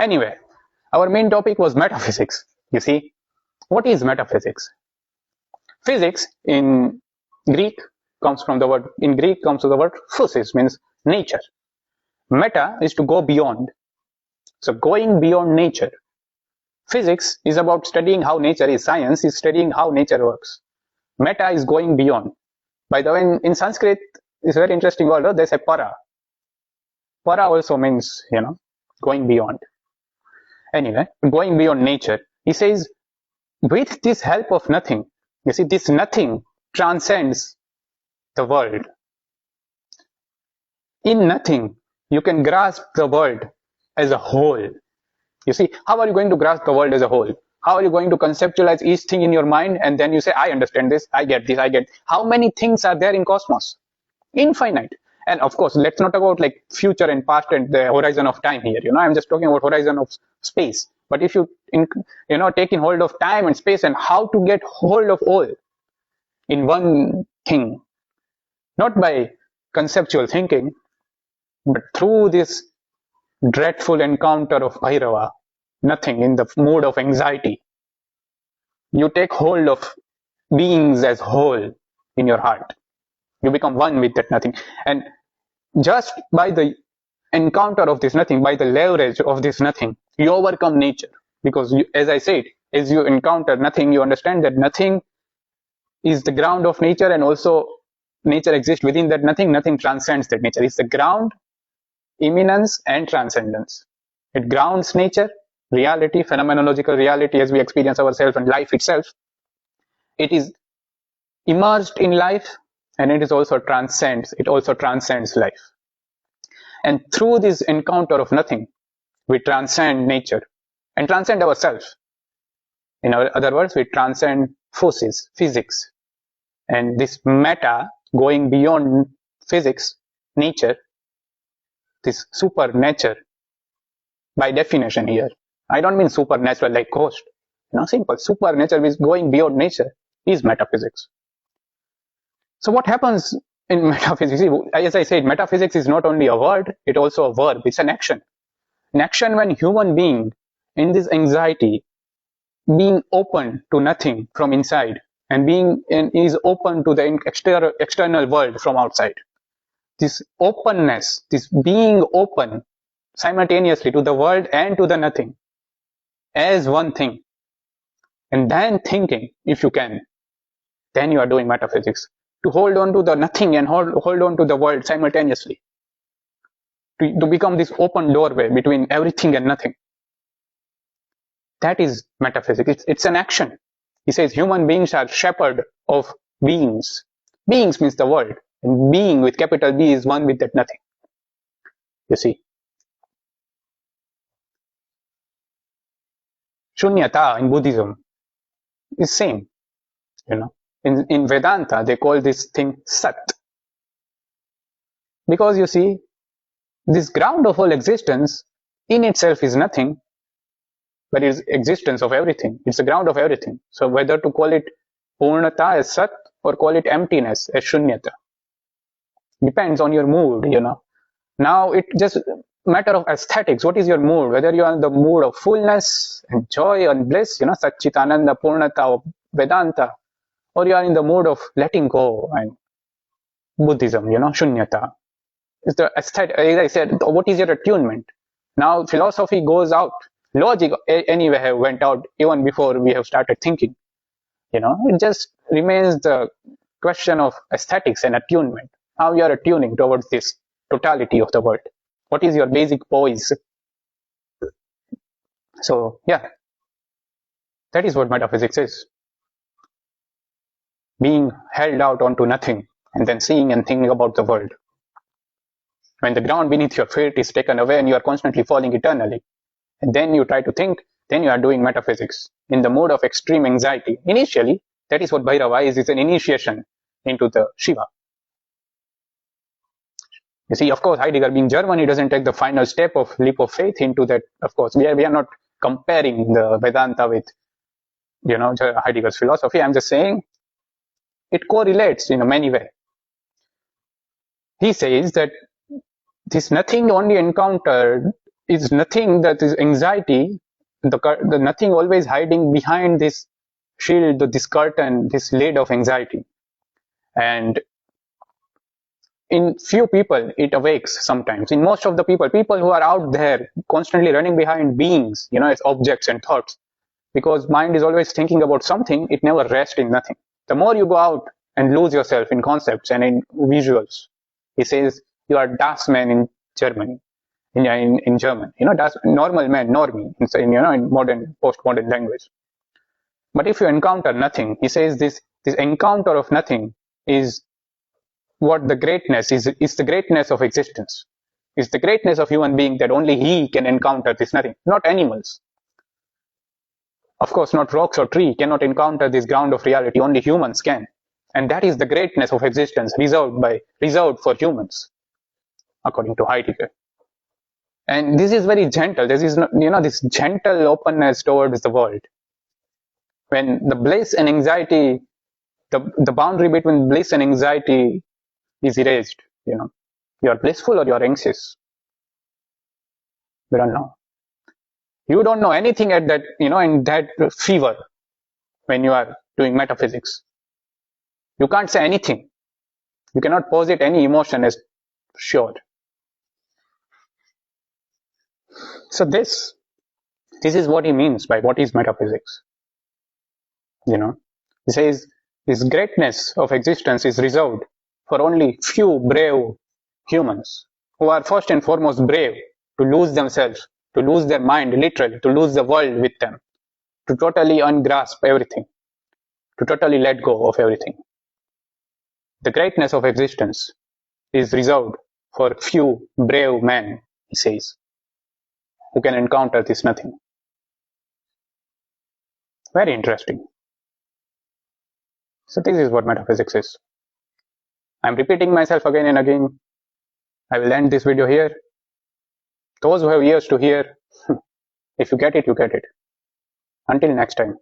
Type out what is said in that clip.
Anyway, our main topic was metaphysics. You see, what is metaphysics? Physics in Greek comes from the word physis, means nature. Meta is to go beyond. So going beyond nature. Physics is about studying how nature is. Science is studying how nature works. Meta is going beyond. By the way, in Sanskrit, it's a very interesting word. They say para. Para also means, going beyond. Anyway, going beyond nature. He says, with this help of nothing, you see, this nothing transcends the world. In nothing, you can grasp the world as a whole. You see, how are you going to grasp the world as a whole? How are you going to conceptualize each thing in your mind and then you say, I understand this, I get this, I get. How many things are there in cosmos? Infinite. And of course, let's not talk about like future and past and the horizon of time here. I'm just talking about horizon of space. But if you, take in hold of time and space and how to get hold of all in one thing, not by conceptual thinking, but through this dreadful encounter of Bhairava, nothing, in the mood of anxiety, you take hold of beings as whole in your heart. You become one with that nothing. And just by the encounter of this nothing, by the leverage of this nothing, you overcome nature. Because as I said, as you encounter nothing, you understand that nothing is the ground of nature, and also nature exists within that nothing. Nothing transcends that nature. It's the ground, immanence, and transcendence. It grounds nature, reality, phenomenological reality as we experience ourselves and life itself. It is immersed in life, and it also transcends life. And through this encounter of nothing, we transcend nature and transcend ourselves. In other words, we transcend physics. And this meta, going beyond physics, nature, this supernature, by definition here, I don't mean supernatural like ghost. Simple. Supernature is going beyond nature is metaphysics. So what happens in metaphysics? As I said, metaphysics is not only a word, it's also a verb. It's an action. An action when human being in this anxiety, being open to nothing from inside and is open to the external world from outside. This openness, this being open simultaneously to the world and to the nothing as one thing, and then thinking, if you can, then you are doing metaphysics. To hold on to the nothing and hold on to the world simultaneously. To become this open doorway between everything and nothing. That is metaphysics. It's an action. He says human beings are shepherd of beings. Beings means the world. And being with capital B is one with that nothing. You see. Shunyata in Buddhism is same. In Vedanta, they call this thing Sat. Because you see, this ground of all existence in itself is nothing, but it is existence of everything. It's the ground of everything. So whether to call it Purnata as Sat or call it emptiness as Shunyata, depends on your mood, Now it just matter of aesthetics. What is your mood? Whether you are in the mood of fullness and joy and bliss, Satchitananda, Purnata or Vedanta, or you are in the mood of letting go and Buddhism, Shunyata. It's the aesthetic. As I said, what is your attunement? Now philosophy goes out. Logic anyway went out even before we have started thinking. It just remains the question of aesthetics and attunement. How you are attuning towards this totality of the world. What is your basic poise? So yeah, that is what metaphysics is. Being held out onto nothing and then seeing and thinking about the world. When the ground beneath your feet is taken away and you are constantly falling eternally, and then you try to think, then you are doing metaphysics in the mode of extreme anxiety. Initially, that is what Bhairava is. It's an initiation into the Shiva. You see, of course, Heidegger being German, he doesn't take the final step of leap of faith into that. Of course, we are not comparing the Vedanta with, Heidegger's philosophy. I'm just saying it correlates in a many way. He says that this nothing only encountered is nothing that is anxiety, the nothing always hiding behind this shield, this curtain, this lid of anxiety. And in few people it awakes sometimes. In most of the people who are out there constantly running behind beings, as objects and thoughts, because mind is always thinking about something, it never rests in nothing. The more you go out and lose yourself in concepts and in visuals, he says you are das man in Germany, in German, das normal man, normie, in modern postmodern language. But if you encounter nothing, he says this encounter of nothing is what the greatness is the greatness of existence, is the greatness of human being, that only he can encounter this nothing, not animals. Of course, not rocks or tree cannot encounter this ground of reality, only humans can. And that is the greatness of existence reserved for humans, according to Heidegger. And this is very gentle. This is this gentle openness towards the world. When the bliss and anxiety, the boundary between bliss and anxiety is erased, you are blissful or you are anxious. We don't know. You don't know anything at that, in that fever when you are doing metaphysics. You can't say anything. You cannot posit any emotion as sure. So this is what he means by what is metaphysics. He says this greatness of existence is reserved for only few brave humans who are first and foremost brave to lose themselves, to lose their mind, literally, to lose the world with them, to totally ungrasp everything, to totally let go of everything. The greatness of existence is reserved for few brave men, he says, who can encounter this nothing. Very interesting. So this is what metaphysics is. I'm repeating myself again and again. I will end this video here. Those who have ears to hear, if you get it, you get it. Until next time.